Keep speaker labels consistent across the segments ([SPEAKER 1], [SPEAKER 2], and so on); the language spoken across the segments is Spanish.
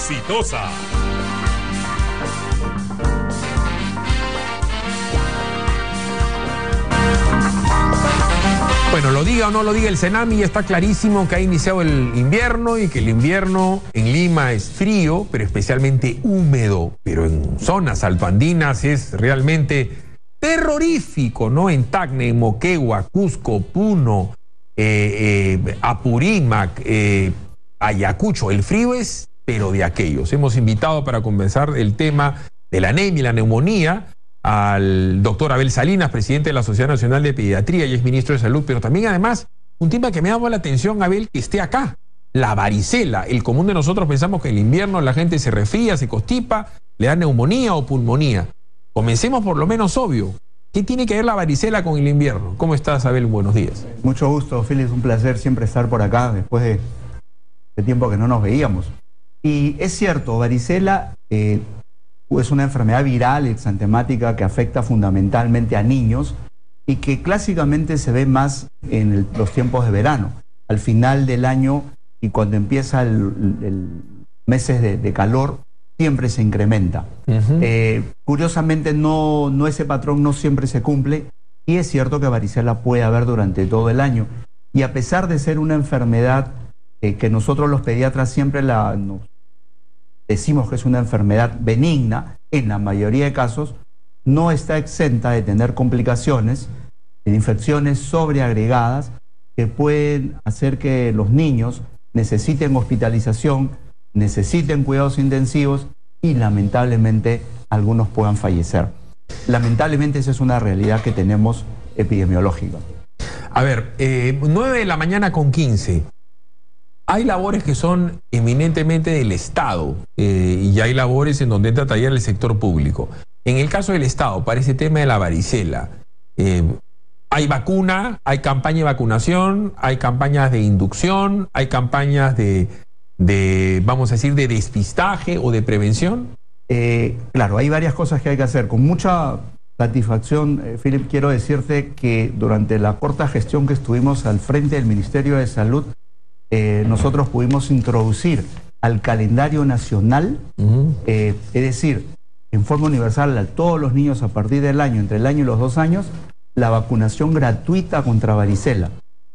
[SPEAKER 1] exitosa.
[SPEAKER 2] Bueno, lo diga o no lo diga el Senami, está clarísimo que ha iniciado el invierno y que el invierno en Lima es frío, pero especialmente húmedo. Pero en zonas altoandinas es realmente terrorífico, ¿no? En Tacna, en Moquegua, Cusco, Puno, Apurímac, Ayacucho. El frío es, pero de aquellos. Hemos invitado para conversar el tema de la anemia y la neumonía al doctor Abel Salinas, presidente de la Sociedad Nacional de Pediatría y es ministro de Salud, pero también además un tema que me ha llamado la atención, Abel, que esté acá, la varicela. El común de nosotros pensamos que en el invierno la gente se resfría, se constipa, le da neumonía o pulmonía. Comencemos por lo menos obvio. ¿Qué tiene que ver la varicela con el invierno? ¿Cómo estás, Abel? Buenos días.
[SPEAKER 3] Mucho gusto, Félix, un placer siempre estar por acá después de tiempo que no nos veíamos. Y es cierto, varicela es una enfermedad viral exantemática que afecta fundamentalmente a niños y que clásicamente se ve más en los tiempos de verano, al final del año y cuando empieza el meses de calor, siempre se incrementa. Curiosamente ese patrón no siempre se cumple y es cierto que varicela puede haber durante todo el año. Y a pesar de ser una enfermedad que nosotros los pediatras siempre nos decimos que es una enfermedad benigna, en la mayoría de casos no está exenta de tener complicaciones, de infecciones sobreagregadas que pueden hacer que los niños necesiten hospitalización, necesiten cuidados intensivos y lamentablemente algunos puedan fallecer. Lamentablemente esa es una realidad que tenemos epidemiológica.
[SPEAKER 2] A ver, 9:15 a.m. Hay labores que son eminentemente del Estado y hay labores en donde entra a tallar el sector público. En el caso del Estado, para ese tema de la varicela, hay vacuna, hay campaña de vacunación, hay campañas de inducción, hay campañas vamos a decir, de despistaje o de prevención.
[SPEAKER 3] Claro, hay varias cosas que hay que hacer. Con mucha satisfacción, Philip, quiero decirte que durante la corta gestión que estuvimos al frente del Ministerio de Salud, nosotros pudimos introducir al calendario nacional, es decir, en forma universal a todos los niños a partir del año, entre el año y los 2 años, la vacunación gratuita contra varicela,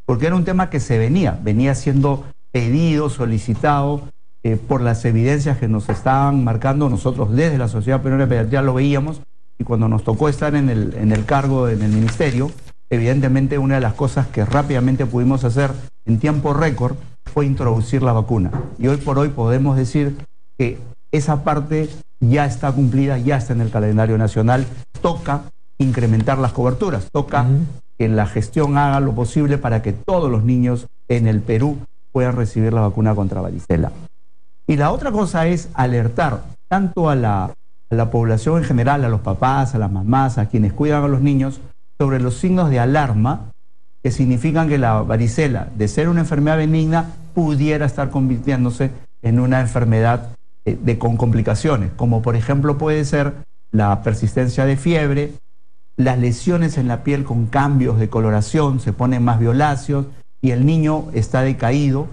[SPEAKER 3] porque era un tema que venía siendo pedido, solicitado por las evidencias que nos estaban marcando. Nosotros desde la Sociedad Peruana de Pediatría lo veíamos y cuando nos tocó estar en el cargo en el ministerio, evidentemente una de las cosas que rápidamente pudimos hacer en tiempo récord fue introducir la vacuna. Y hoy por hoy podemos decir que esa parte ya está cumplida, ya está en el calendario nacional. Toca incrementar las coberturas, toca que la gestión haga lo posible para que todos los niños en el Perú puedan recibir la vacuna contra varicela. Y la otra cosa es alertar tanto a la población en general, a los papás, a las mamás, a quienes cuidan a los niños, sobre los signos de alarma que significan que la varicela, de ser una enfermedad benigna, pudiera estar convirtiéndose en una enfermedad con complicaciones, como por ejemplo puede ser la persistencia de fiebre, las lesiones en la piel con cambios de coloración, se ponen más violáceos y el niño está decaído.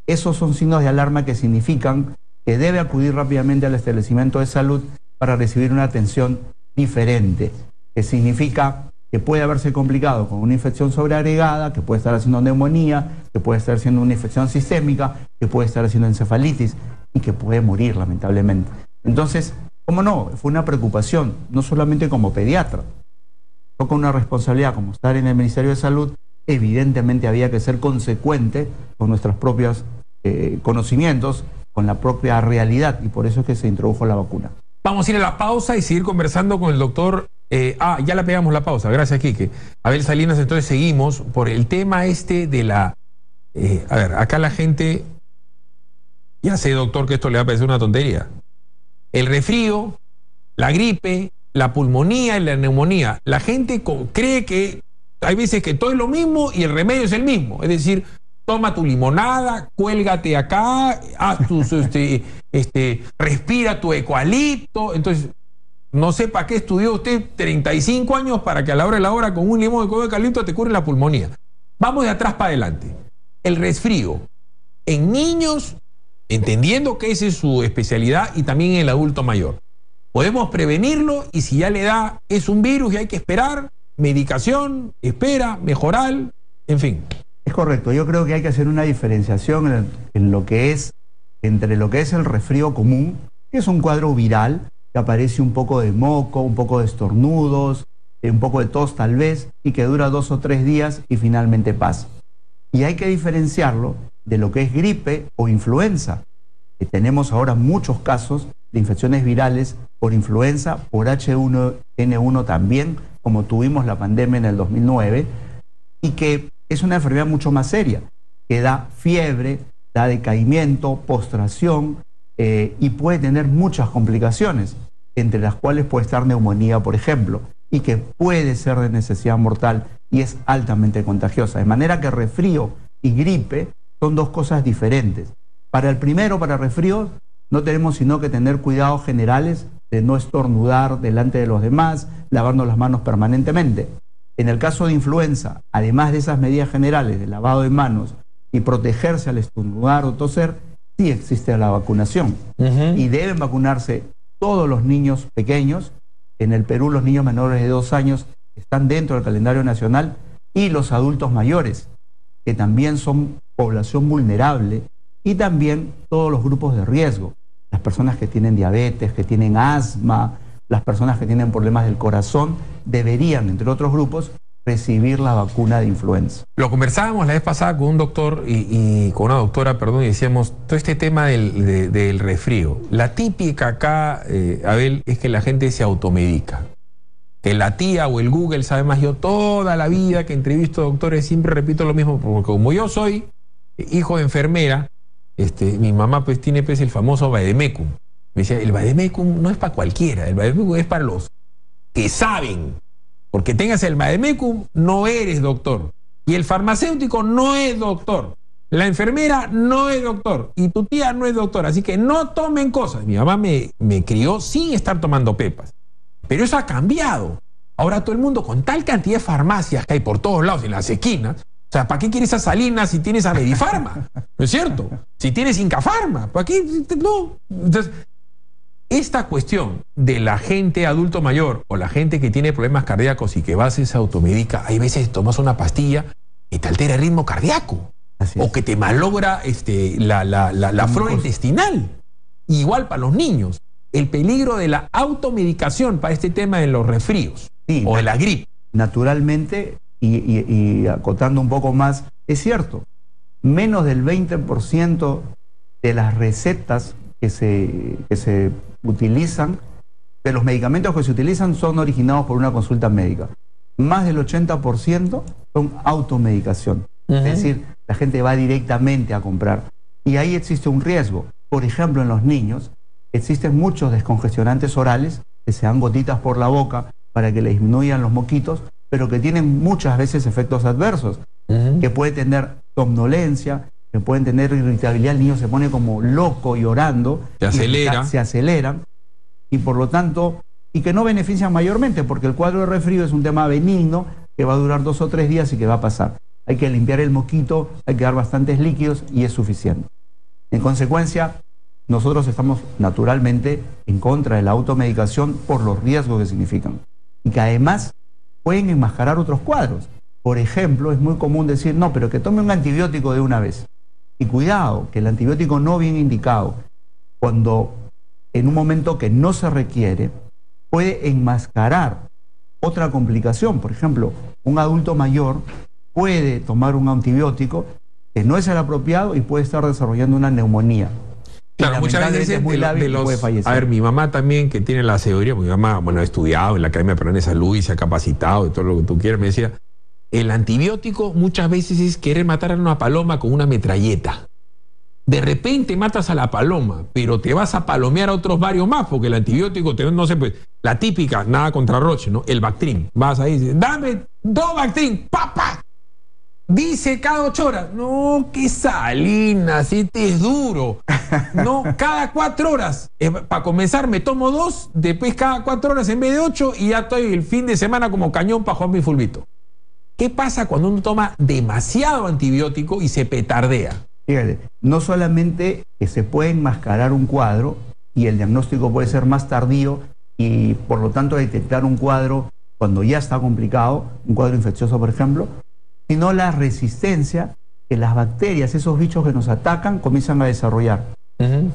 [SPEAKER 3] Esos son signos de alarma que significan que debe acudir rápidamente al establecimiento de salud para recibir una atención diferente, que significa que puede haberse complicado con una infección sobreagregada, que puede estar haciendo neumonía, que puede estar haciendo una infección sistémica, que puede estar haciendo encefalitis y que puede morir lamentablemente. Entonces, ¿cómo no? Fue una preocupación, no solamente como pediatra, sino con una responsabilidad como estar en el Ministerio de Salud. Evidentemente había que ser consecuente con nuestros propios conocimientos, con la propia realidad, y por eso es que se introdujo la vacuna.
[SPEAKER 2] Vamos a ir a la pausa y seguir conversando con el doctor. Ya la pegamos la pausa, gracias, Quique. Abel Salinas, entonces seguimos por el tema de la... a ver, acá la gente... Ya sé, doctor, que esto le va a parecer una tontería. El resfrío, la gripe, la pulmonía y la neumonía. La gente cree que hay veces que todo es lo mismo y el remedio es el mismo. Es decir, toma tu limonada, cuélgate acá, haz tus, respira tu eucalipto. Entonces, no sé para qué estudió usted 35 años para que a la hora de la hora con un limón de eucalipto te cure la pulmonía. Vamos de atrás para adelante. El resfrío en niños entendiendo que esa es su especialidad, y también en el adulto mayor. Podemos prevenirlo, y si ya le da, es un virus y hay que esperar, medicación, espera, mejorar, en fin.
[SPEAKER 3] Es correcto, yo creo que hay que hacer una diferenciación en lo que es, entre lo que es el resfrío común, que es un cuadro viral, que aparece un poco de moco, un poco de estornudos, un poco de tos tal vez, y que dura 2 o 3 días y finalmente pasa. Y hay que diferenciarlo de lo que es gripe o influenza. Tenemos ahora muchos casos de infecciones virales por influenza, por H1N1 también, como tuvimos la pandemia en el 2009, y que es una enfermedad mucho más seria, que da fiebre, da decaimiento, postración, y puede tener muchas complicaciones, entre las cuales puede estar neumonía, por ejemplo, y que puede ser de necesidad mortal y es altamente contagiosa. De manera que resfrío y gripe son dos cosas diferentes. Para el primero, para resfríos, no tenemos sino que tener cuidados generales de no estornudar delante de los demás, lavarnos las manos permanentemente. En el caso de influenza, además de esas medidas generales de lavado de manos y protegerse al estornudar o toser, sí existe la vacunación. Y deben vacunarse todos los niños pequeños. En el Perú los niños menores de 2 años están dentro del calendario nacional, y los adultos mayores, que también son población vulnerable, y también todos los grupos de riesgo, las personas que tienen diabetes, que tienen asma, las personas que tienen problemas del corazón, deberían, entre otros grupos, recibir la vacuna de influenza.
[SPEAKER 2] Lo conversábamos la vez pasada con un doctor y con una doctora, perdón, y decíamos, todo este tema del resfrío. La típica acá, Abel, es que la gente se automedica. Que la tía o el Google sabe más. Yo toda la vida que entrevisto doctores siempre repito lo mismo, porque como yo soy hijo de enfermera, mi mamá pues tiene pues el famoso vademecum. Me decía, el vademecum no es para cualquiera, el vademecum es para los que saben. Porque tengas el vademecum, no eres doctor. Y el farmacéutico no es doctor. La enfermera no es doctor. Y tu tía no es doctora. Así que no tomen cosas. Mi mamá me crió sin estar tomando pepas. Pero eso ha cambiado. Ahora todo el mundo, con tal cantidad de farmacias que hay por todos lados, en las esquinas, o sea, ¿para qué quieres a Salinas si tienes a Medifarma? ¿No es cierto? Si tienes Incafarma, ¿para qué? No. Entonces, esta cuestión de la gente adulto mayor o la gente que tiene problemas cardíacos y que va a se automedica, hay veces tomas una pastilla y te altera el ritmo cardíaco. O que te malogra la flora intestinal. Igual para los niños. El peligro de la automedicación para este tema de los resfríos, sí, o de la gripe.
[SPEAKER 3] Naturalmente, y acotando un poco más, es cierto, menos del 20% de las recetas que se utilizan, de los medicamentos que se utilizan, son originados por una consulta médica. Más del 80% son automedicación. Es decir, la gente va directamente a comprar. Y ahí existe un riesgo. Por ejemplo, en los niños, existen muchos descongestionantes orales que se dan gotitas por la boca para que le disminuyan los moquitos, pero que tienen muchas veces efectos adversos, que puede tener somnolencia, que pueden tener irritabilidad, el niño se pone como loco llorando, se aceleran, y por lo tanto, y que no benefician mayormente, porque el cuadro de resfrío es un tema benigno que va a durar 2 o 3 días y que va a pasar. Hay que limpiar el moquito, hay que dar bastantes líquidos y es suficiente. En consecuencia, nosotros estamos naturalmente en contra de la automedicación por los riesgos que significan. Y que además pueden enmascarar otros cuadros. Por ejemplo, es muy común decir, no, pero que tome un antibiótico de una vez. Y cuidado, que el antibiótico no bien indicado, cuando en un momento que no se requiere, puede enmascarar otra complicación. Por ejemplo, un adulto mayor puede tomar un antibiótico que no es el apropiado y puede estar desarrollando una neumonía.
[SPEAKER 2] Claro, muchas veces puede fallecer. A ver, mi mamá también, que tiene la seguridad, mi mamá, bueno, ha estudiado en la Academia Peruana de Salud y se ha capacitado y todo lo que tú quieras, me decía, el antibiótico muchas veces es querer matar a una paloma con una metralleta. De repente matas a la paloma, pero te vas a palomear a otros varios más, porque el antibiótico, no sé, pues, la típica, nada contra Roche, ¿no? El Bactrim. Vas ahí y dices, dame 2 Bactrim, ¡papá! Dice cada 8 horas. No, qué Salinas, este es duro. No, cada 4 horas. Para comenzar me tomo 2, después cada 4 horas en vez de 8 y ya estoy el fin de semana como cañón para jugar mi fulbito. ¿Qué pasa cuando uno toma demasiado antibiótico y se petardea?
[SPEAKER 3] Fíjate, no solamente que se puede enmascarar un cuadro y el diagnóstico puede ser más tardío y por lo tanto detectar un cuadro cuando ya está complicado, un cuadro infeccioso por ejemplo, sino la resistencia que las bacterias, esos bichos que nos atacan, comienzan a desarrollar.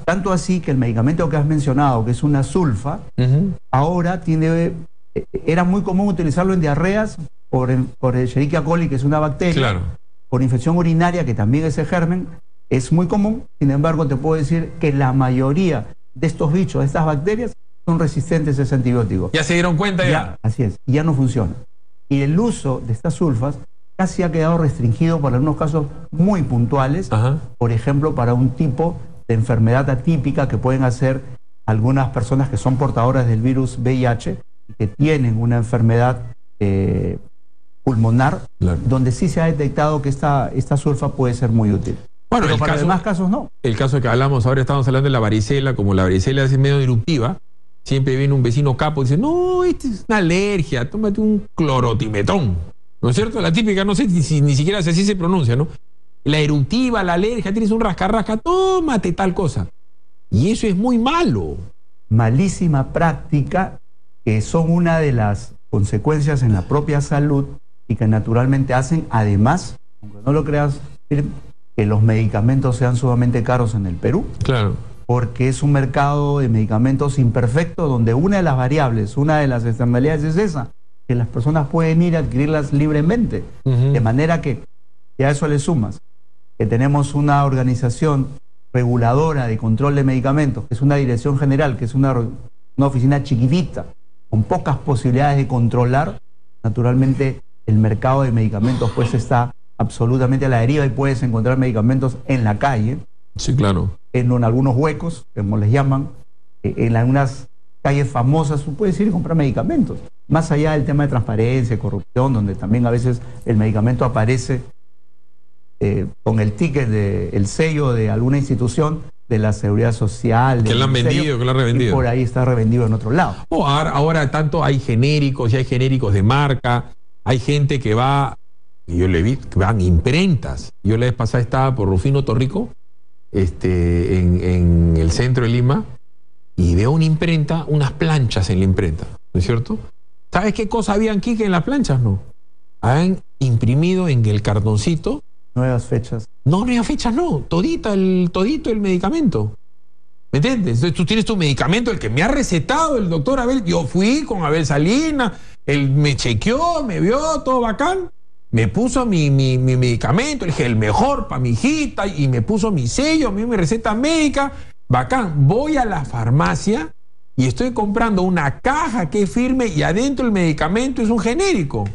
[SPEAKER 3] Tanto así que el medicamento que has mencionado, que es una sulfa, ahora era muy común utilizarlo en diarreas por el Escherichia coli, que es una bacteria,
[SPEAKER 2] Claro.
[SPEAKER 3] por infección urinaria, que también es el germen, es muy común. Sin embargo, te puedo decir que la mayoría de estos bichos, de estas bacterias, son resistentes a ese antibiótico.
[SPEAKER 2] ¿Ya se dieron cuenta ya?
[SPEAKER 3] Así es, ya no funciona. Y el uso de estas sulfas casi ha quedado restringido para algunos casos muy puntuales, por ejemplo, para un tipo de enfermedad atípica que pueden hacer algunas personas que son portadoras del virus VIH, que tienen una enfermedad pulmonar, claro, donde sí se ha detectado que esta sulfa puede ser muy útil.
[SPEAKER 2] Bueno,
[SPEAKER 3] pero para los demás casos no.
[SPEAKER 2] El caso que hablamos ahora, estamos hablando de la varicela, como la varicela es medio eruptiva, siempre viene un vecino capo y dice, no, esta es una alergia, tómate un clorotimetrón. ¿No es cierto? La típica, no sé si ni siquiera así se pronuncia, ¿no? La eruptiva, la alergia, tienes un rascarrasca, tómate tal cosa. Y eso es muy malo.
[SPEAKER 3] Malísima práctica, que son una de las consecuencias en la propia salud y que naturalmente hacen, además, aunque no lo creas, que los medicamentos sean sumamente caros en el Perú.
[SPEAKER 2] Claro.
[SPEAKER 3] Porque es un mercado de medicamentos imperfecto donde una de las variables, una de las externalidades es esa, que las personas pueden ir a adquirirlas libremente. De manera que, si a eso le sumas, que tenemos una organización reguladora de control de medicamentos, que es una dirección general, que es una oficina chiquitita, con pocas posibilidades de controlar, naturalmente el mercado de medicamentos pues está absolutamente a la deriva y puedes encontrar medicamentos en la calle.
[SPEAKER 2] Sí, claro.
[SPEAKER 3] En algunos huecos, como les llaman, en algunas calles famosas, tú puedes ir y comprar medicamentos. Más allá del tema de transparencia, corrupción, donde también a veces el medicamento aparece con el ticket, el sello de alguna institución de la seguridad social.
[SPEAKER 2] Que lo han vendido, que lo han revendido.
[SPEAKER 3] Y por ahí está revendido en otro lado.
[SPEAKER 2] Ahora tanto hay genéricos y hay genéricos de marca, hay gente que va, yo le vi, que van imprentas. Yo la vez pasada estaba por Rufino Torrico, en el centro de Lima, y veo una imprenta, unas planchas en la imprenta, ¿no es cierto? ¿Sabes qué cosa habían, Quique, en las planchas? No. Han imprimido en el cartoncito
[SPEAKER 3] nuevas fechas.
[SPEAKER 2] No, nuevas fechas no, todito el medicamento. ¿Me entiendes? Entonces tú tienes tu medicamento, el que me ha recetado el doctor Abel. Yo fui con Abel Salinas, él me chequeó, me vio, todo bacán. Me puso mi medicamento, el dije, el mejor para mi hijita, y me puso mi sello, mi receta médica. Bacán. Voy a la farmacia y estoy comprando una caja que es firme y adentro el medicamento es un genérico.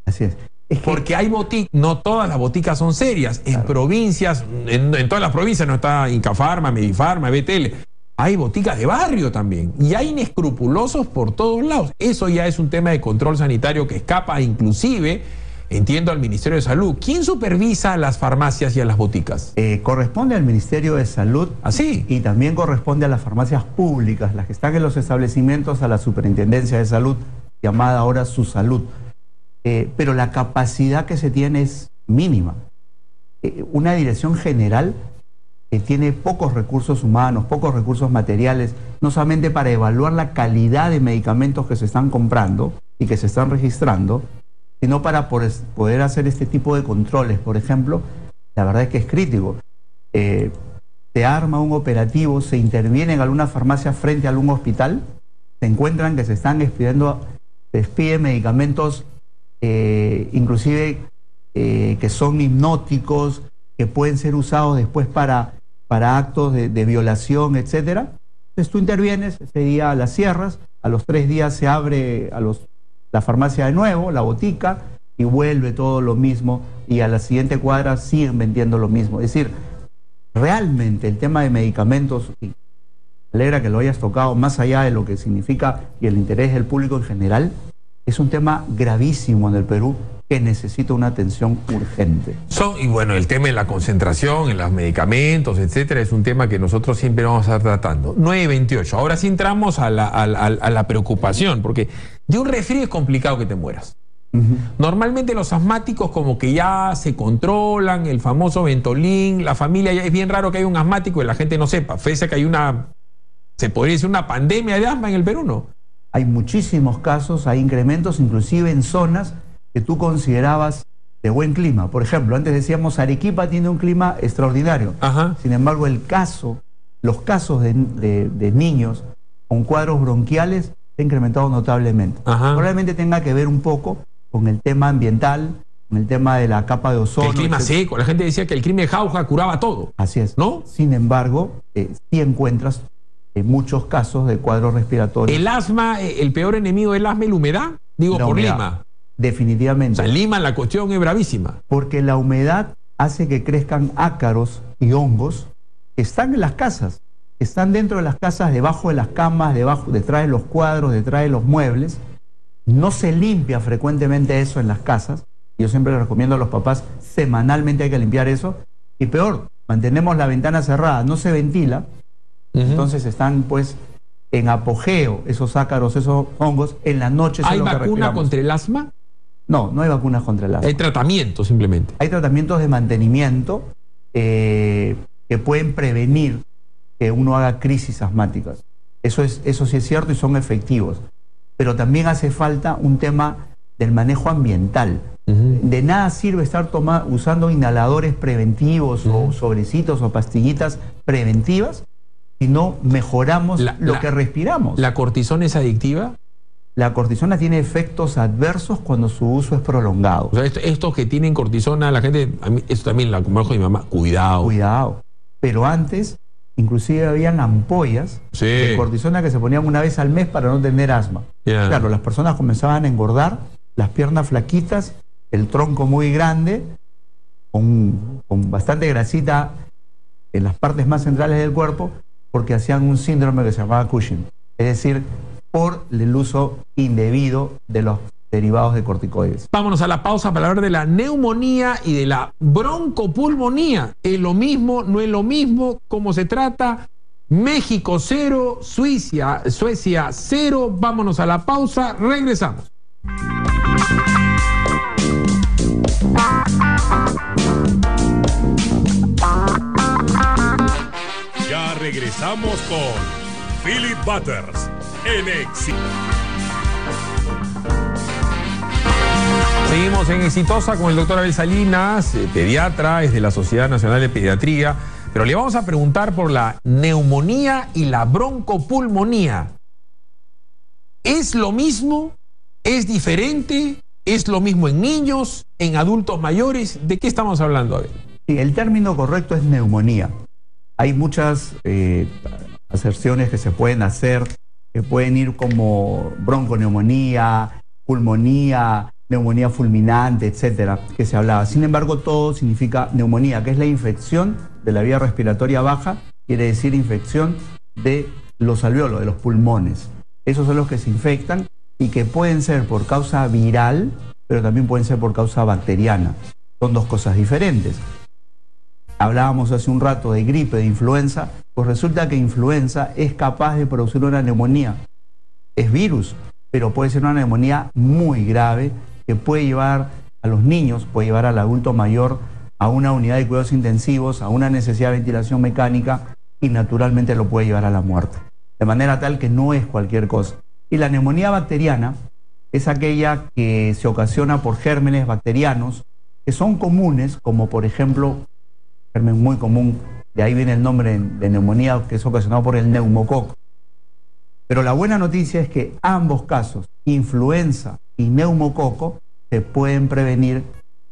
[SPEAKER 3] Así es.
[SPEAKER 2] Porque hay boticas, no todas las boticas son serias. Claro. En provincias, en todas las provincias no está Incafarma, Medifarma, BTL. Hay boticas de barrio también. Y hay inescrupulosos por todos lados. Eso ya es un tema de control sanitario que escapa inclusive, entiendo, al Ministerio de Salud. ¿Quién supervisa a las farmacias y a las boticas?
[SPEAKER 3] Corresponde al Ministerio de Salud.
[SPEAKER 2] ¿Así?
[SPEAKER 3] Y también corresponde a las farmacias públicas, las que están en los establecimientos, a la Superintendencia de Salud, llamada ahora SUSalud. Pero la capacidad que se tiene es mínima. Una dirección general tiene pocos recursos humanos, pocos recursos materiales, no solamente para evaluar la calidad de medicamentos que se están comprando y que se están registrando, sino para poder hacer este tipo de controles. Por ejemplo, la verdad es que es crítico. Se arma un operativo, se interviene en alguna farmacia frente a algún hospital, se encuentran que se están expiden medicamentos inclusive que son hipnóticos, que pueden ser usados después para actos de violación, etcétera. Entonces tú intervienes, ese día las cierras, a los 3 días se abre la farmacia de nuevo, la botica, y vuelve todo lo mismo, y a la siguiente cuadra siguen vendiendo lo mismo. Es decir, realmente el tema de medicamentos, y me alegra que lo hayas tocado, más allá de lo que significa y el interés del público en general, es un tema gravísimo en el Perú que necesita una atención urgente.
[SPEAKER 2] Y bueno, el tema de la concentración en los medicamentos, etcétera, es un tema que nosotros siempre vamos a estar tratando. 9:28. Ahora sí entramos a la preocupación, porque de un resfrío es complicado que te mueras. Normalmente los asmáticos como que ya se controlan, el famoso Ventolin, la familia, ya es bien raro que haya un asmático y la gente no sepa. Pese a que hay se podría decir una pandemia de asma en el Perú, ¿no?
[SPEAKER 3] Hay muchísimos casos, hay incrementos, inclusive en zonas que tú considerabas de buen clima. Por ejemplo, antes decíamos Arequipa tiene un clima extraordinario.
[SPEAKER 2] Ajá.
[SPEAKER 3] Sin embargo, los casos de niños con cuadros bronquiales se han incrementado notablemente.
[SPEAKER 2] Ajá.
[SPEAKER 3] Probablemente tenga que ver un poco con el tema ambiental, con el tema de la capa de ozono.
[SPEAKER 2] El clima seco, la gente decía que el clima de Jauja curaba todo.
[SPEAKER 3] Así es.
[SPEAKER 2] ¿No?
[SPEAKER 3] Sin embargo, sí encuentras muchos casos de cuadros respiratorios.
[SPEAKER 2] El asma, el peor enemigo del asma es la humedad, digo, por
[SPEAKER 3] humedad.
[SPEAKER 2] Lima.
[SPEAKER 3] Definitivamente.
[SPEAKER 2] O sea, en Lima la cuestión es bravísima.
[SPEAKER 3] Porque la humedad hace que crezcan ácaros y hongos que están en las casas, están dentro de las casas, debajo de las camas, detrás de los cuadros, detrás de los muebles. No se limpia frecuentemente eso en las casas. Yo siempre les recomiendo a los papás, semanalmente hay que limpiar eso. Y peor, mantenemos la ventana cerrada, no se ventila. Entonces están pues en apogeo esos ácaros, esos hongos. En la noche
[SPEAKER 2] ¿Hay vacuna contra el asma?
[SPEAKER 3] No, no hay vacunas contra el asma.
[SPEAKER 2] Hay tratamiento simplemente.
[SPEAKER 3] Hay tratamientos de mantenimiento que pueden prevenir que uno haga crisis asmáticas. Eso sí es cierto y son efectivos. Pero también hace falta un tema del manejo ambiental. De nada sirve estar usando inhaladores preventivos o sobrecitos o pastillitas preventivas si no mejoramos lo que respiramos.
[SPEAKER 2] ¿La cortisona es adictiva?
[SPEAKER 3] La cortisona tiene efectos adversos cuando su uso es prolongado.
[SPEAKER 2] O sea, estos que tienen cortisona, la gente, a mí, esto también lo dijo mi mamá, cuidado.
[SPEAKER 3] Cuidado. Pero antes, inclusive habían ampollas de cortisona que se ponían una vez al mes para no tener asma. Claro, las personas comenzaban a engordar, las piernas flaquitas, el tronco muy grande, con bastante grasita en las partes más centrales del cuerpo, porque hacían un síndrome que se llamaba Cushing. Es decir, por el uso indebido de los derivados de corticoides.
[SPEAKER 2] Vámonos a la pausa para hablar de la neumonía y de la broncopulmonía. ¿Es lo mismo? ¿No es lo mismo? ¿Cómo se trata? México 0, Suecia 0. Vámonos a la pausa, regresamos.
[SPEAKER 1] Ya regresamos con Philip Butters en Éxito.
[SPEAKER 2] Seguimos en Exitosa con el doctor Abel Salinas, pediatra, es de la Sociedad Nacional de Pediatría, pero le vamos a preguntar por la neumonía y la broncopulmonía. ¿Es lo mismo? ¿Es diferente? ¿Es lo mismo en niños, en adultos mayores? ¿De qué estamos hablando, Abel?
[SPEAKER 3] Sí, el término correcto es neumonía. Hay muchas aserciones que se pueden hacer, que pueden ir como bronconeumonía, pulmonía, neumonía fulminante, etcétera, que se hablaba. Sin embargo, todo significa neumonía, que es la infección de la vía respiratoria baja, quiere decir infección de los alvéolos, de los pulmones. Esos son los que se infectan y que pueden ser por causa viral, pero también pueden ser por causa bacteriana. Son dos cosas diferentes. Hablábamos hace un rato de gripe, de influenza, pues resulta que influenza es capaz de producir una neumonía. Es virus, pero puede ser una neumonía muy grave que puede llevar a los niños, puede llevar al adulto mayor a una unidad de cuidados intensivos, a una necesidad de ventilación mecánica y naturalmente lo puede llevar a la muerte. De manera tal que no es cualquier cosa. Y la neumonía bacteriana es aquella que se ocasiona por gérmenes bacterianos que son comunes, como por ejemplo, germen muy común, de ahí viene el nombre de neumonía, que es ocasionado por el neumococo. Pero la buena noticia es que ambos casos, influenza y neumococo, se pueden prevenir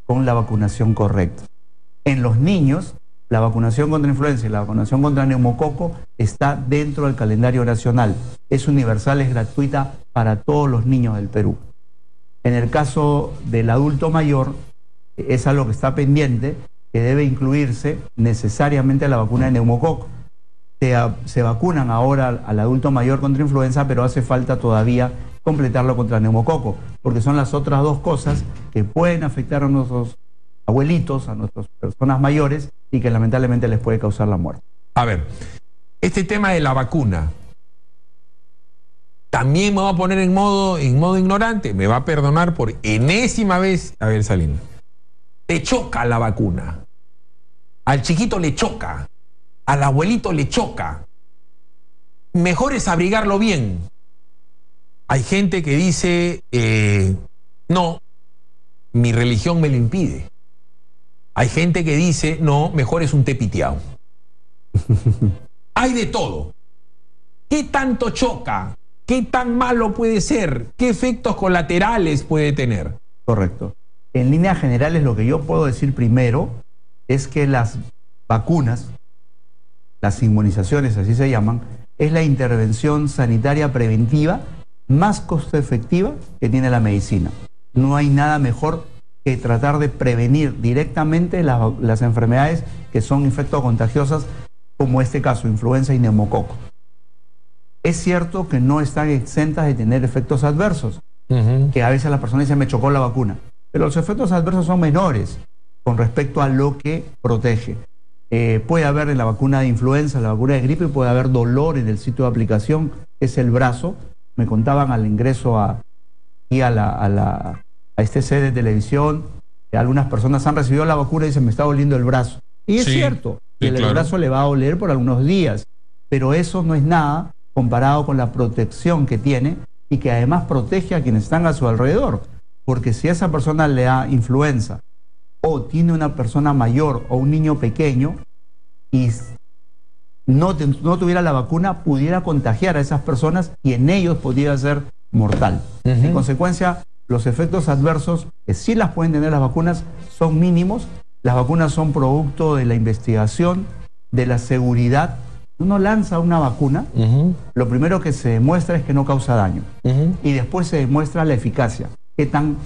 [SPEAKER 3] con la vacunación correcta. En los niños, la vacunación contra influenza y la vacunación contra neumococo está dentro del calendario nacional. Es universal, es gratuita para todos los niños del Perú. En el caso del adulto mayor, es algo que está pendiente, que debe incluirse necesariamente la vacuna de neumococo. Se vacunan ahora al adulto mayor contra influenza, pero hace falta todavía completarlo contra neumococo, porque son las otras dos cosas que pueden afectar a nuestros abuelitos, a nuestras personas mayores y que lamentablemente les puede causar la muerte.
[SPEAKER 2] A ver, este tema de la vacuna, también me va a poner en modo ignorante, me va a perdonar por enésima vez Abel Salinas. Te choca la vacuna. Al chiquito le choca. Al abuelito le choca. Mejor es abrigarlo bien. Hay gente que dice, no, mi religión me lo impide. Hay gente que dice, no, mejor es un té piteado. Hay de todo. ¿Qué tanto choca? ¿Qué tan malo puede ser? ¿Qué efectos colaterales puede tener?
[SPEAKER 3] Correcto. En líneas generales, lo que yo puedo decir primero es que las vacunas, las inmunizaciones, así se llaman, es la intervención sanitaria preventiva más costo efectiva que tiene la medicina. No hay nada mejor que tratar de prevenir directamente las enfermedades que son infectocontagiosas, como este caso, influenza y neumococo. Es cierto que no están exentas de tener efectos adversos, que a veces la persona dice, me chocó la vacuna, pero los efectos adversos son menores con respecto a lo que protege. Puede haber en la vacuna de influenza, la vacuna de gripe, puede haber dolor en el sitio de aplicación, que es el brazo. Me contaban al ingreso a este set de televisión, que algunas personas han recibido la vacuna y dicen, me está doliendo el brazo. Y es cierto,
[SPEAKER 2] sí,
[SPEAKER 3] el brazo le va a doler por algunos días, pero eso no es nada comparado con la protección que tiene y que además protege a quienes están a su alrededor. Porque si a esa persona le da influenza o tiene una persona mayor o un niño pequeño y no tuviera la vacuna, pudiera contagiar a esas personas y en ellos podría ser mortal. En consecuencia, los efectos adversos, que sí las pueden tener las vacunas, son mínimos. Las vacunas son producto de la investigación, de la seguridad. Uno lanza una vacuna, lo primero que se demuestra es que no causa daño. Y después se demuestra la eficacia, qué tan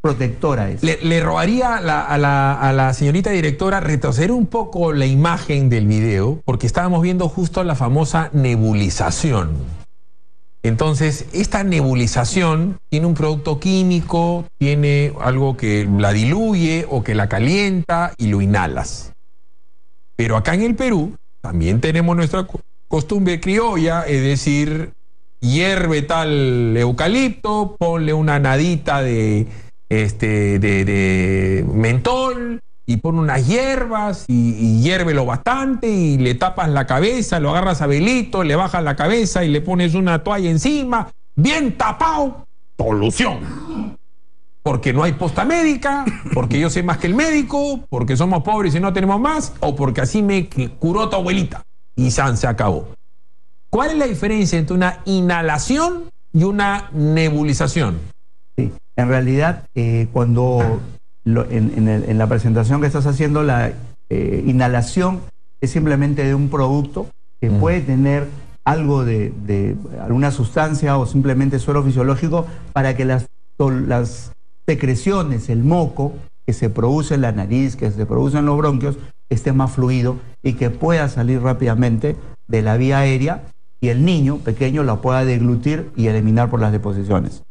[SPEAKER 3] protectora es.
[SPEAKER 2] Le robaría a la señorita directora retroceder un poco la imagen del video, porque estábamos viendo justo la famosa nebulización. Entonces, esta nebulización tiene un producto químico, tiene algo que la diluye o que la calienta y lo inhalas. Pero acá en el Perú también tenemos nuestra costumbre criolla, es decir, hierve tal eucalipto, ponle una nadita de mentol y pon unas hierbas y hiérvelo bastante y le tapas la cabeza, lo agarras a velito, le bajas la cabeza y le pones una toalla encima, bien tapado, solución. Porque no hay posta médica, porque yo sé más que el médico, porque somos pobres y no tenemos más, o porque así me curó tu abuelita y se acabó. ¿Cuál es la diferencia entre una inhalación y una nebulización?
[SPEAKER 3] Sí, en realidad, cuando en la presentación que estás haciendo, la inhalación es simplemente de un producto que puede tener algo de alguna sustancia o simplemente suero fisiológico para que las secreciones, el moco que se produce en la nariz, que se produce en los bronquios, esté más fluido y que pueda salir rápidamente de la vía aérea y el niño pequeño la pueda deglutir y eliminar por las deposiciones.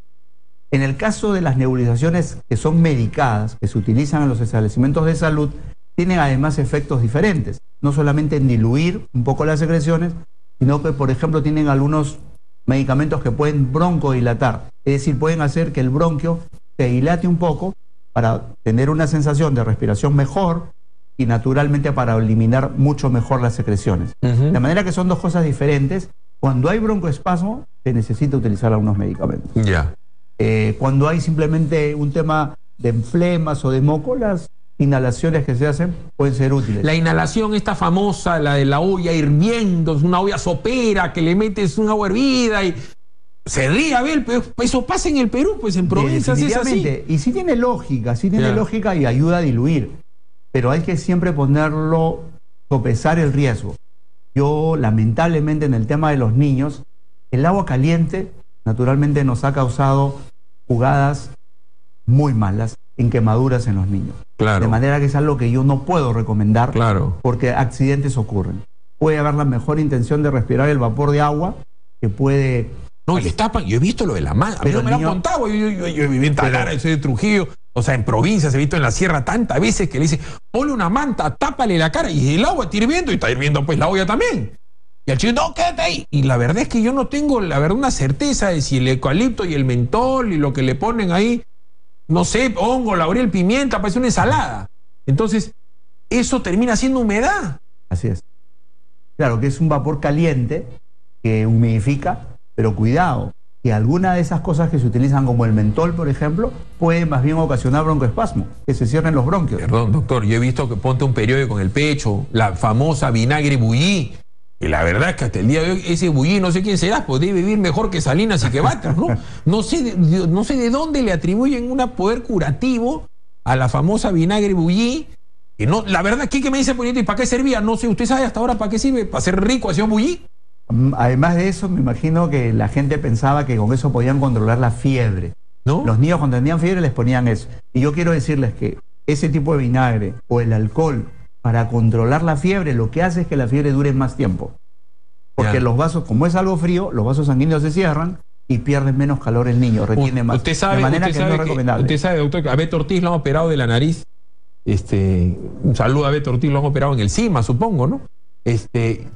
[SPEAKER 3] En el caso de las nebulizaciones que son medicadas, que se utilizan en los establecimientos de salud, tienen además efectos diferentes. No solamente en diluir un poco las secreciones, sino que, por ejemplo, tienen algunos medicamentos que pueden broncodilatar. Es decir, pueden hacer que el bronquio se dilate un poco para tener una sensación de respiración mejor y naturalmente para eliminar mucho mejor las secreciones. De manera que son dos cosas diferentes. Cuando hay broncoespasmo, se necesita utilizar algunos medicamentos. Cuando hay simplemente un tema de enflemas o de moco, las inhalaciones que se hacen pueden ser útiles.
[SPEAKER 2] La inhalación esta famosa, la de la olla hirviendo, es una olla sopera que le metes una agua hervida y se ríe, Abel, pero eso pasa en el Perú, pues en provincias es así.
[SPEAKER 3] Y sí tiene lógica, lógica y ayuda a diluir, pero hay que siempre ponerlo, sopesar el riesgo. Yo, lamentablemente, en el tema de los niños, el agua caliente naturalmente nos ha causado jugadas muy malas en quemaduras en los niños. De manera que es algo que yo no puedo recomendar porque accidentes ocurren. Puede haber la mejor intención de respirar el vapor de agua que puede...
[SPEAKER 2] No, y les tapan. Yo he visto lo de la manta. A mí no me lo han contado. Yo viví en Talara, soy de Trujillo. O sea, en provincias he visto en la sierra tantas veces que le dicen, ponle una manta, tápale la cara y el agua está hirviendo y está hirviendo pues la olla también. Y al chico, no, quédate ahí. Y la verdad es que yo no tengo, la verdad, una certeza de si el eucalipto y el mentol y lo que le ponen ahí, no sé, hongo, laurel, pimienta, parece una ensalada. Entonces, eso termina siendo humedad.
[SPEAKER 3] Así es. Claro que es un vapor caliente que humidifica, pero cuidado, que alguna de esas cosas que se utilizan como el mentol, por ejemplo, puede más bien ocasionar broncoespasmo, que se cierren los bronquios.
[SPEAKER 2] Perdón, doctor, yo he visto que ponte un periódico en el pecho, la famosa vinagre bullí, y la verdad es que hasta el día de hoy ese bullí, no sé quién será, pues debe vivir mejor que Salinas y que Batres, ¿no? No sé de dónde le atribuyen un poder curativo a la famosa vinagre bullí, que no, la verdad, ¿qué me dice Poniente? ¿Y para qué servía? No sé, ¿usted sabe hasta ahora para qué sirve? ¿Para ser rico hacía un bullí?
[SPEAKER 3] Además de eso, me imagino que la gente pensaba que con eso podían controlar la fiebre.
[SPEAKER 2] ¿No?
[SPEAKER 3] Los niños cuando tenían fiebre les ponían eso. Y yo quiero decirles que ese tipo de vinagre o el alcohol para controlar la fiebre, lo que hace es que la fiebre dure más tiempo. Porque los vasos, como es algo frío, los vasos sanguíneos se cierran y pierden menos calor el niño, retiene más.
[SPEAKER 2] Usted sabe,
[SPEAKER 3] de manera que no es recomendable.
[SPEAKER 2] Usted sabe, doctor, que a Beto Ortiz lo han operado de la nariz. Un saludo a Beto Ortiz, lo han operado en el CIMA, supongo, ¿no?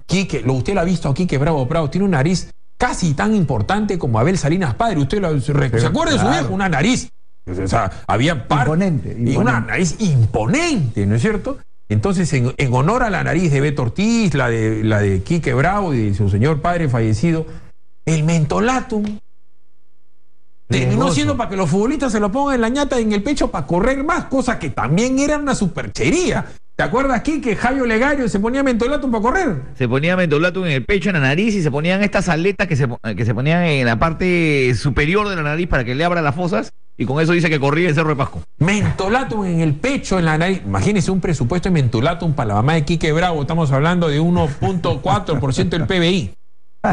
[SPEAKER 2] Quique, usted lo ha visto a Quique Bravo Prado, tiene una nariz casi tan importante como Abel Salinas padre. ¿Usted se acuerda de su viejo? Una nariz. O sea, había
[SPEAKER 3] imponente.
[SPEAKER 2] Y una nariz imponente, ¿no es cierto? Entonces, en honor a la nariz de Beto Ortiz, la de Quique Bravo y de su señor padre fallecido, el mentolatum terminó siendo para que los futbolistas se lo pongan en la ñata, en el pecho, para correr más, cosa que también era una superchería. ¿Te acuerdas aquí que Jairo Legario se ponía mentolatum para correr?
[SPEAKER 4] Se ponía mentolatum en el pecho, en la nariz, y se ponían estas aletas que se ponían en la parte superior de la nariz para que le abra las fosas, y con eso dice que corría el Cerro de Pasco.
[SPEAKER 2] Mentolatum en el pecho, en la nariz. Imagínese un presupuesto de mentolatum para la mamá de Quique Bravo. Estamos hablando de 1.4% del PBI.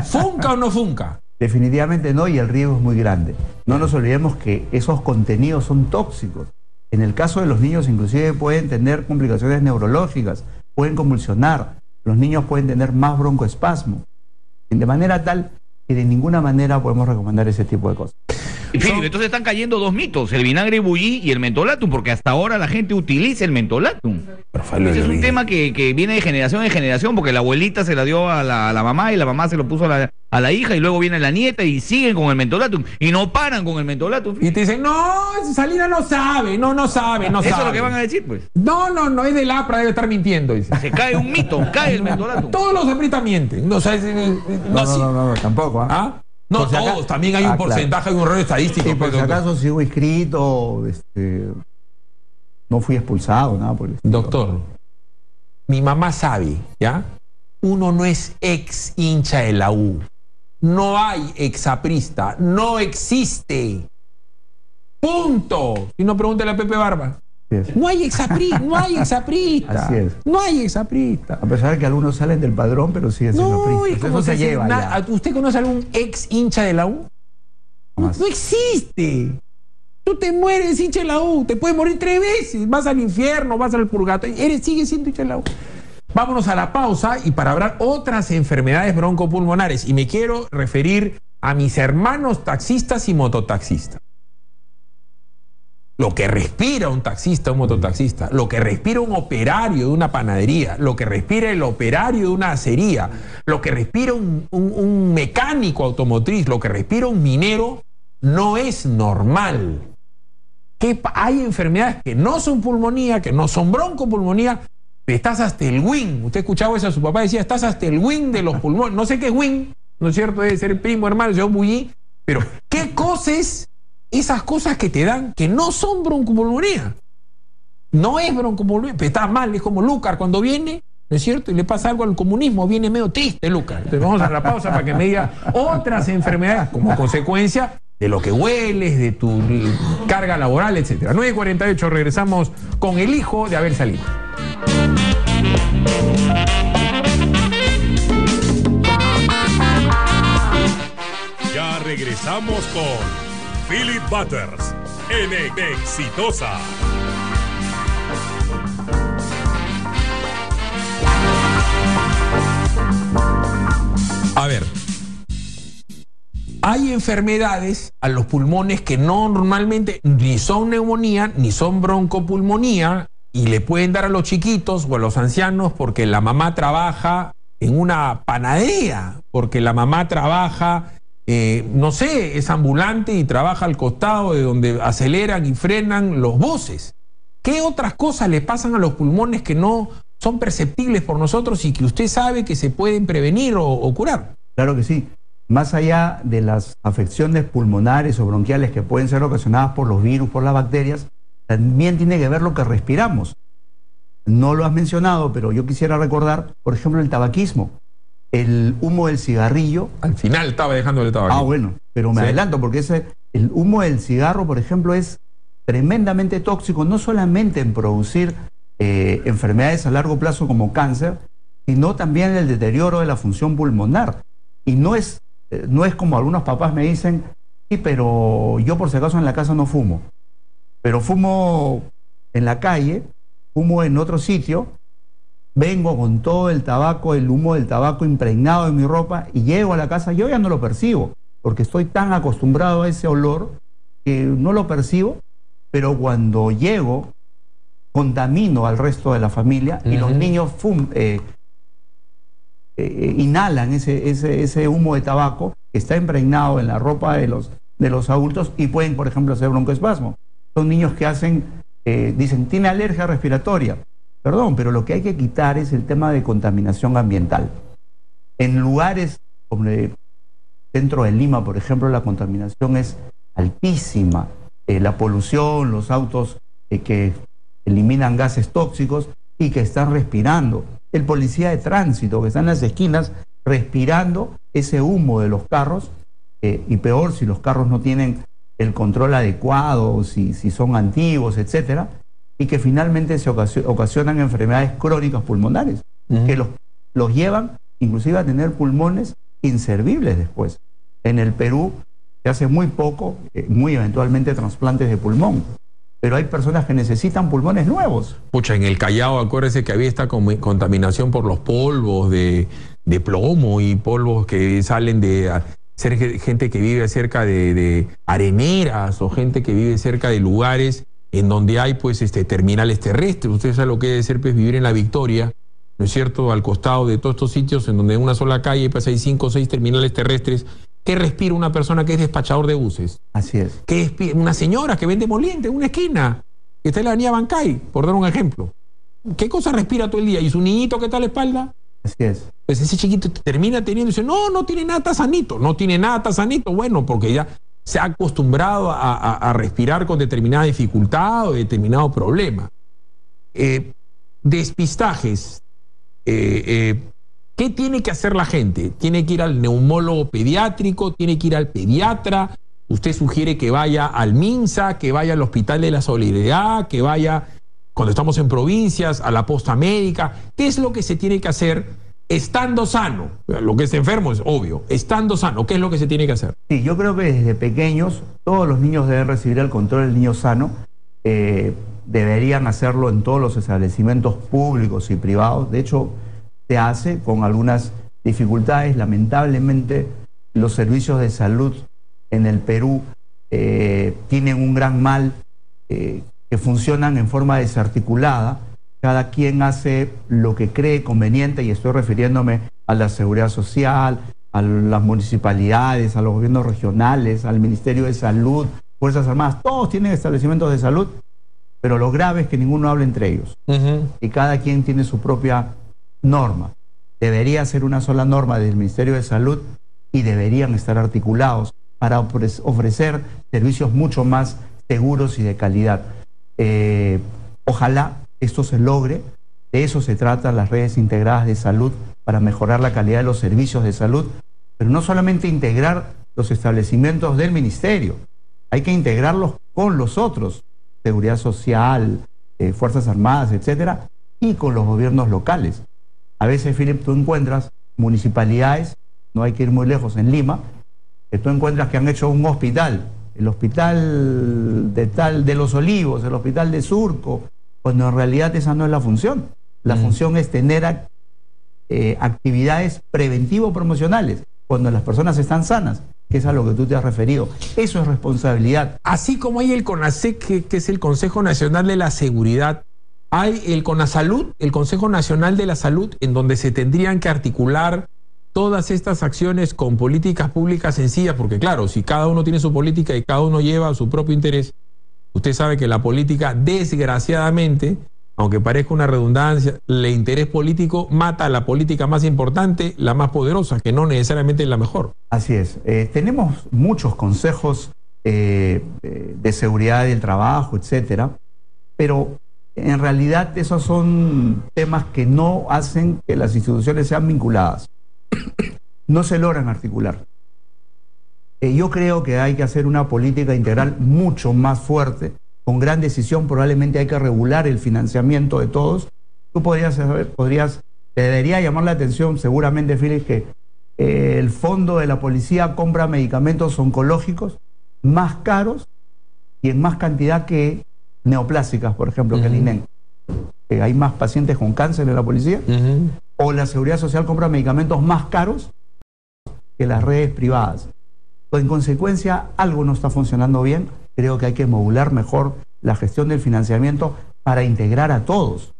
[SPEAKER 2] ¿Funca o no funca?
[SPEAKER 3] Definitivamente no, y el riesgo es muy grande. No nos olvidemos que esos contenidos son tóxicos. En el caso de los niños, inclusive pueden tener complicaciones neurológicas, pueden convulsionar, los niños pueden tener más broncoespasmo, de manera tal que de ninguna manera podemos recomendar ese tipo de cosas.
[SPEAKER 4] Filipe, entonces están cayendo dos mitos, el vinagre bullí y el mentolatum, porque hasta ahora la gente utiliza el mentolatum. Ese es un tema que viene de generación en generación, porque la abuelita se la dio a la mamá y la mamá se lo puso a la hija, y luego viene la nieta y siguen con el mentolatum y no paran con el mentolatum.
[SPEAKER 2] Y te dicen, no, Salinas no sabe.
[SPEAKER 4] Eso es lo que van a decir, pues.
[SPEAKER 2] No, es del APRA, debe estar mintiendo, dice.
[SPEAKER 4] Se cae un mito, cae el mentolatum.
[SPEAKER 2] Todos los APRA mienten.
[SPEAKER 3] No, tampoco.
[SPEAKER 2] ¿Ah? No, todos, también hay un porcentaje, hay un error estadístico.
[SPEAKER 3] Y por si acaso sigo inscrito, no fui expulsado, nada por el estilo.
[SPEAKER 2] Doctor, mi mamá sabe, ¿ya? Uno no es ex hincha de la U. No hay exaprista, no existe. Punto. Si no, pregúntale a Pepe Barba. No hay exaprista,
[SPEAKER 3] Así es.
[SPEAKER 2] No hay exaprista.
[SPEAKER 3] A pesar de que algunos salen del padrón, pero siguen siendo apristas.
[SPEAKER 2] Eso se lleva ya. ¿Usted conoce algún ex hincha de la U? No existe. Tú te mueres hincha de la U, te puedes morir 3 veces, vas al infierno, vas al purgatorio, sigues siendo hincha de la U. Vámonos a la pausa y para hablar otras enfermedades broncopulmonares, y me quiero referir a mis hermanos taxistas y mototaxistas. Lo que respira un taxista, un mototaxista, lo que respira un operario de una panadería, lo que respira el operario de una acería, lo que respira un mecánico automotriz, lo que respira un minero, no es normal. Que hay enfermedades que no son pulmonía, que no son broncopulmonía, estás hasta el win. Usted escuchaba eso a su papá, decía, estás hasta el win de los pulmones. No sé qué es win, ¿no es cierto? Debe ser el primo, hermano, yo bullí. Pero, ¿qué cosas? Esas cosas que te dan que no son broncopulmonía. No es broncopulmonía, pero está mal, es como Lucar cuando viene, ¿no es cierto? Y le pasa algo al comunismo, viene medio triste Lucar. Entonces vamos a la pausa para que me diga otras enfermedades como consecuencia de lo que hueles, de tu carga laboral, etc. 9:48, regresamos con el hijo de Abel Salinas.
[SPEAKER 1] Ya regresamos con Philip Butters en Exitosa.
[SPEAKER 2] A ver, hay enfermedades a los pulmones que no normalmente ni son neumonía ni son broncopulmonía y le pueden dar a los chiquitos o a los ancianos porque la mamá trabaja en una panadería, porque la mamá trabaja, no sé, es ambulante y trabaja al costado de donde aceleran y frenan los buses. ¿Qué otras cosas le pasan a los pulmones que no son perceptibles por nosotros y que usted sabe que se pueden prevenir o curar?
[SPEAKER 3] Claro que sí. Más allá de las afecciones pulmonares o bronquiales que pueden ser ocasionadas por los virus, por las bacterias, también tiene que ver lo que respiramos. No lo has mencionado, pero yo quisiera recordar, por ejemplo, el tabaquismo, el humo del cigarrillo.
[SPEAKER 2] Al final estaba dejando el tabaco.
[SPEAKER 3] Ah, bueno, pero me adelanto porque el humo del cigarro, por ejemplo, es tremendamente tóxico, no solamente en producir enfermedades a largo plazo como cáncer, sino también el deterioro de la función pulmonar. Y no es como algunos papás me dicen, sí, pero yo por si acaso en la casa no fumo, pero fumo en la calle, fumo en otro sitio, vengo con todo el tabaco, el humo del tabaco impregnado en mi ropa y llego a la casa, yo ya no lo percibo, porque estoy tan acostumbrado a ese olor que no lo percibo, pero cuando llego contamino al resto de la familia y los niños inhalan ese humo de tabaco que está impregnado en la ropa de los adultos y pueden, por ejemplo, hacer broncoespasmo. Son niños que dicen, tiene alergia respiratoria. Perdón, pero lo que hay que quitar es el tema de contaminación ambiental. En lugares como el centro de Lima, por ejemplo, la contaminación es altísima. La polución, los autos que eliminan gases tóxicos y que están respirando. El policía de tránsito que está en las esquinas respirando ese humo de los carros y peor si los carros no tienen el control adecuado, si son antiguos, etcétera, y que finalmente se ocasionan enfermedades crónicas pulmonares, que los llevan inclusive a tener pulmones inservibles después. En el Perú se hace muy poco, muy eventualmente, trasplantes de pulmón, pero hay personas que necesitan pulmones nuevos.
[SPEAKER 2] Pucha, en el Callao, acuérdese que había esta contaminación por los polvos de plomo y polvos que salen de gente que vive cerca de areneras o gente que vive cerca de lugares en donde hay terminales terrestres. Usted sabe lo que debe ser vivir en La Victoria, ¿no es cierto?, al costado de todos estos sitios en donde en una sola calle hay 5 o 6 terminales terrestres. ¿Qué respira una persona que es despachador de buses?
[SPEAKER 3] Así es.
[SPEAKER 2] ¿Qué una señora que vende moliente en una esquina, que está en la avenida Bancay, por dar un ejemplo? ¿Qué cosa respira todo el día? ¿Y su niñito qué tal la espalda?
[SPEAKER 3] Así es.
[SPEAKER 2] Pues ese chiquito termina teniendo, dice, no tiene nada, está sanito. No tiene nada, está sanito. Bueno, porque ya se ha acostumbrado a respirar con determinada dificultad o determinado problema. Despistajes. ¿Qué tiene que hacer la gente? ¿Tiene que ir al neumólogo pediátrico? ¿Tiene que ir al pediatra? ¿Usted sugiere que vaya al MINSA, que vaya al Hospital de la Solidaridad, que vaya, cuando estamos en provincias, a la posta médica? ¿Qué es lo que se tiene que hacer estando sano? Lo que es enfermo es obvio. Estando sano, ¿qué es lo que se tiene que hacer?
[SPEAKER 3] Sí, yo creo que desde pequeños todos los niños deben recibir el control del niño sano. Deberían hacerlo en todos los establecimientos públicos y privados. De hecho, se hace con algunas dificultades. Lamentablemente, los servicios de salud en el Perú tienen un gran mal, que funcionan en forma desarticulada. Cada quien hace lo que cree conveniente, y estoy refiriéndome a la Seguridad Social, a las municipalidades, a los gobiernos regionales, al Ministerio de Salud, Fuerzas Armadas. Todos tienen establecimientos de salud, pero lo grave es que ninguno habla entre ellos. Y cada quien tiene su propia norma. Debería ser una sola norma del Ministerio de Salud y deberían estar articulados para ofrecer servicios mucho más seguros y de calidad. Ojalá esto se logre. De eso se tratan las redes integradas de salud, para mejorar la calidad de los servicios de salud, pero no solamente integrar los establecimientos del ministerio, hay que integrarlos con los otros, Seguridad Social, Fuerzas Armadas, etcétera, y con los gobiernos locales. A veces, Philip, tú encuentras municipalidades, no hay que ir muy lejos, en Lima, que tú encuentras que han hecho un hospital, el hospital de Los Olivos, el hospital de Surco, cuando en realidad esa no es la función. La función es tener actividades preventivo-promocionales cuando las personas están sanas, que es a lo que tú te has referido. Eso es responsabilidad.
[SPEAKER 2] Así como hay el CONASEC, que es el Consejo Nacional de la Seguridad, Hay el CONASALUD, el Consejo Nacional de la Salud, en donde se tendrían que articular todas estas acciones con políticas públicas sencillas, porque claro, si cada uno tiene su política y cada uno lleva su propio interés, usted sabe que la política, desgraciadamente, aunque parezca una redundancia, el interés político mata a la política más importante, la más poderosa, que no necesariamente es la mejor.
[SPEAKER 3] Así es. Tenemos muchos consejos de seguridad del trabajo, etcétera, pero en realidad esos son temas que no hacen que las instituciones sean vinculadas. No se logran articular. Yo creo que hay que hacer una política integral mucho más fuerte, con gran decisión. Probablemente hay que regular el financiamiento de todos. Tú te debería llamar la atención seguramente, Philip, que el fondo de la policía compra medicamentos oncológicos más caros y en más cantidad que neoplásicas, por ejemplo, que el INEN. Hay más pacientes con cáncer en la policía. O la Seguridad Social compra medicamentos más caros que las redes privadas. En consecuencia, algo no está funcionando bien. Creo que hay que modular mejor la gestión del financiamiento para integrar a todos.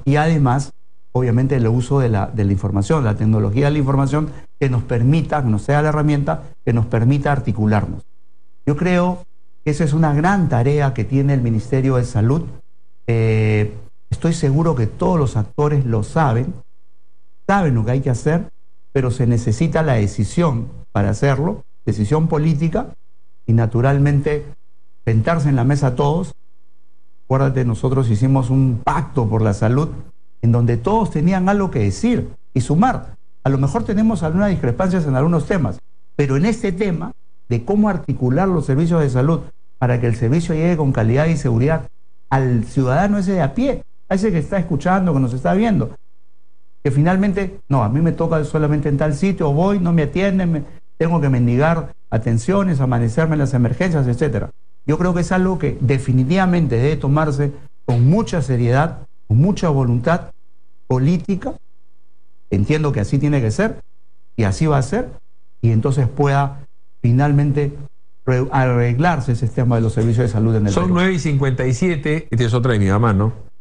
[SPEAKER 3] Y además, obviamente, el uso de la información, la tecnología de la información, que nos permita, que nos sea la herramienta, que nos permita articularnos. Yo creo que esa es una gran tarea que tiene el Ministerio de Salud. Estoy seguro que todos los actores lo saben lo que hay que hacer, pero se necesita la decisión para hacerlo, decisión política, y naturalmente sentarse en la mesa todos. Acuérdate, nosotros hicimos un pacto por la salud en donde todos tenían algo que decir y sumar. A lo mejor tenemos algunas discrepancias en algunos temas, pero en este tema de cómo articular los servicios de salud para que el servicio llegue con calidad y seguridad al ciudadano ese de a pie, a ese que está escuchando, que nos está viendo, que finalmente, no, a mí me toca solamente en tal sitio, voy, no me atienden, tengo que mendigar atenciones, amanecerme en las emergencias, etcétera. Yo creo que es algo que definitivamente debe tomarse con mucha seriedad, con mucha voluntad política. Entiendo que así tiene que ser, y así va a ser, y entonces pueda finalmente arreglarse ese tema de los servicios de salud en el Perú.
[SPEAKER 2] Son 9:57, esta es otra de mi mamá, ¿no?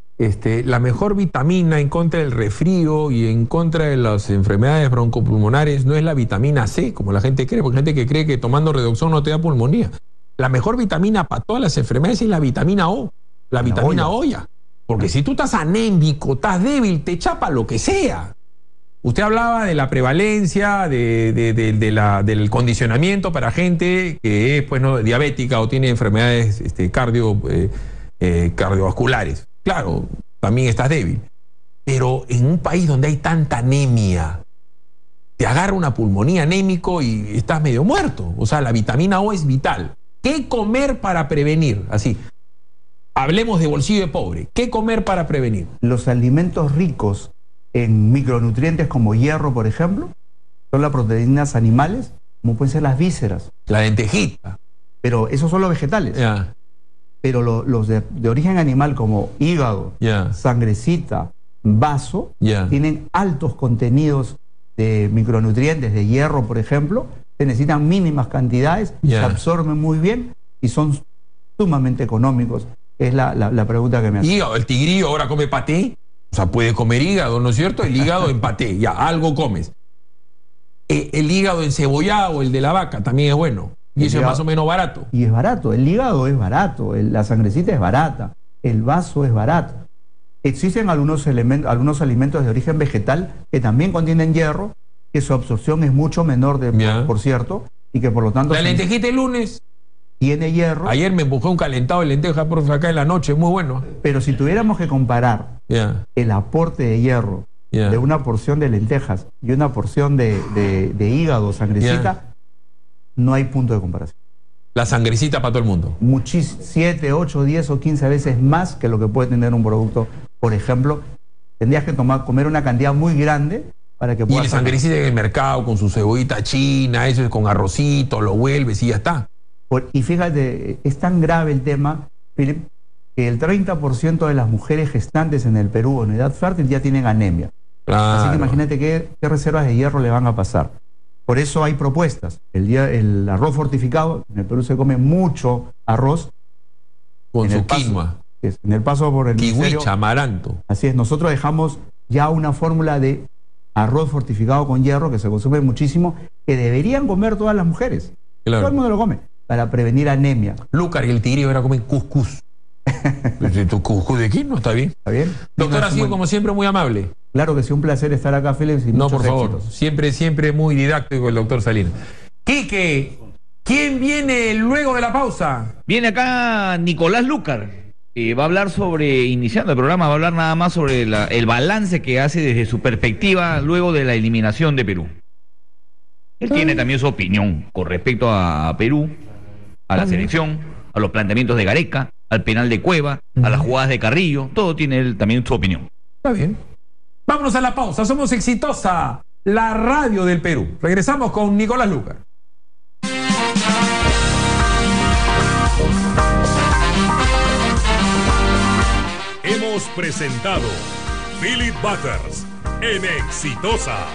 [SPEAKER 2] La mejor vitamina en contra del resfrío y en contra de las enfermedades broncopulmonares no es la vitamina C, como la gente cree, porque hay gente que cree que tomando redoxón no te da pulmonía. La mejor vitamina para todas las enfermedades es la vitamina O, la vitamina olla. Porque si tú estás anémico, estás débil, te chapa lo que sea. Usted hablaba de la prevalencia, del condicionamiento para gente que es pues, no, diabética o tiene enfermedades cardiovasculares. Claro, también estás débil. Pero en un país donde hay tanta anemia, te agarra una pulmonía anémico y estás medio muerto. O sea, la vitamina O es vital. ¿Qué comer para prevenir? Así, hablemos de bolsillo de pobre. ¿Qué comer para prevenir?
[SPEAKER 3] Los alimentos ricos en micronutrientes como hierro, por ejemplo, son las proteínas animales, como pueden ser las vísceras.
[SPEAKER 2] La lentejita.
[SPEAKER 3] Pero esos son los vegetales.
[SPEAKER 2] Yeah.
[SPEAKER 3] Pero los de origen animal como hígado, sangrecita, vaso, tienen altos contenidos de micronutrientes, de hierro, por ejemplo. Se necesitan mínimas cantidades, se absorben muy bien y son sumamente económicos. Es la pregunta que me hace.
[SPEAKER 2] Hígado, el tigrillo ahora come paté. O sea, puede comer hígado, ¿no es cierto? El hígado en paté, ya, algo comes. El hígado encebollado, el de la vaca, también es bueno. Y eso es más o menos barato.
[SPEAKER 3] Y es barato, el hígado es barato, la sangrecita es barata, el vaso es barato. Existen algunos alimentos de origen vegetal que también contienen hierro, que su absorción es mucho menor, por cierto, y que por lo tanto...
[SPEAKER 2] La lentejita el lunes
[SPEAKER 3] tiene hierro.
[SPEAKER 2] Ayer me empujé un calentado de lenteja por acá en la noche, muy bueno.
[SPEAKER 3] Pero si tuviéramos que comparar el aporte de hierro de una porción de lentejas y una porción de hígado, sangrecita, no hay punto de comparación.
[SPEAKER 2] La sangrecita para todo el mundo.
[SPEAKER 3] 7, 8, 10 o 15 veces más que lo que puede tener un producto. Por ejemplo, tendrías que comer una cantidad muy grande para que puedas...
[SPEAKER 2] Y el sangrecita en el mercado con su cebollita china, eso es con arrocito, lo vuelves y ya está.
[SPEAKER 3] Y fíjate, es tan grave el tema, Philip, que el 30% de las mujeres gestantes en el Perú en edad fértil ya tienen anemia. Claro. Así que imagínate qué reservas de hierro le van a pasar. Por eso hay propuestas. El arroz fortificado, en el Perú se come mucho arroz.
[SPEAKER 2] Con su quinoa.
[SPEAKER 3] En el paso por el ministerio.
[SPEAKER 2] Kiwicha, amaranto.
[SPEAKER 3] Así es, nosotros dejamos ya una fórmula de arroz fortificado con hierro que se consume muchísimo, que deberían comer todas las mujeres.
[SPEAKER 2] Claro.
[SPEAKER 3] Todo el mundo lo come, para prevenir anemia.
[SPEAKER 2] Lucar y el tigre ahora comen cuscús. ¿Tu cuscús de quién? No está bien.
[SPEAKER 3] ¿Está bien?
[SPEAKER 2] Doctor, ha sido como siempre muy amable.
[SPEAKER 3] Claro que sí, un placer estar acá, Félix. Y
[SPEAKER 2] no,
[SPEAKER 3] muchos
[SPEAKER 2] por favor.
[SPEAKER 3] éxitos.
[SPEAKER 2] Siempre muy didáctico el doctor Salinas. Quique, ¿quién viene luego de la pausa?
[SPEAKER 4] Viene acá Nicolás Lucar. Va a hablar iniciando el programa, va a hablar nada más sobre el balance que hace desde su perspectiva luego de la eliminación de Perú. Él tiene también su opinión con respecto a Perú, a la selección, a los planteamientos de Gareca, al penal de Cueva, a las jugadas de Carrillo, todo tiene él también su opinión.
[SPEAKER 2] Está bien. Vámonos a la pausa, somos Exitosa, la radio del Perú. Regresamos con Nicolás Lucar.
[SPEAKER 1] Hemos presentado Philip Butters en Exitosa.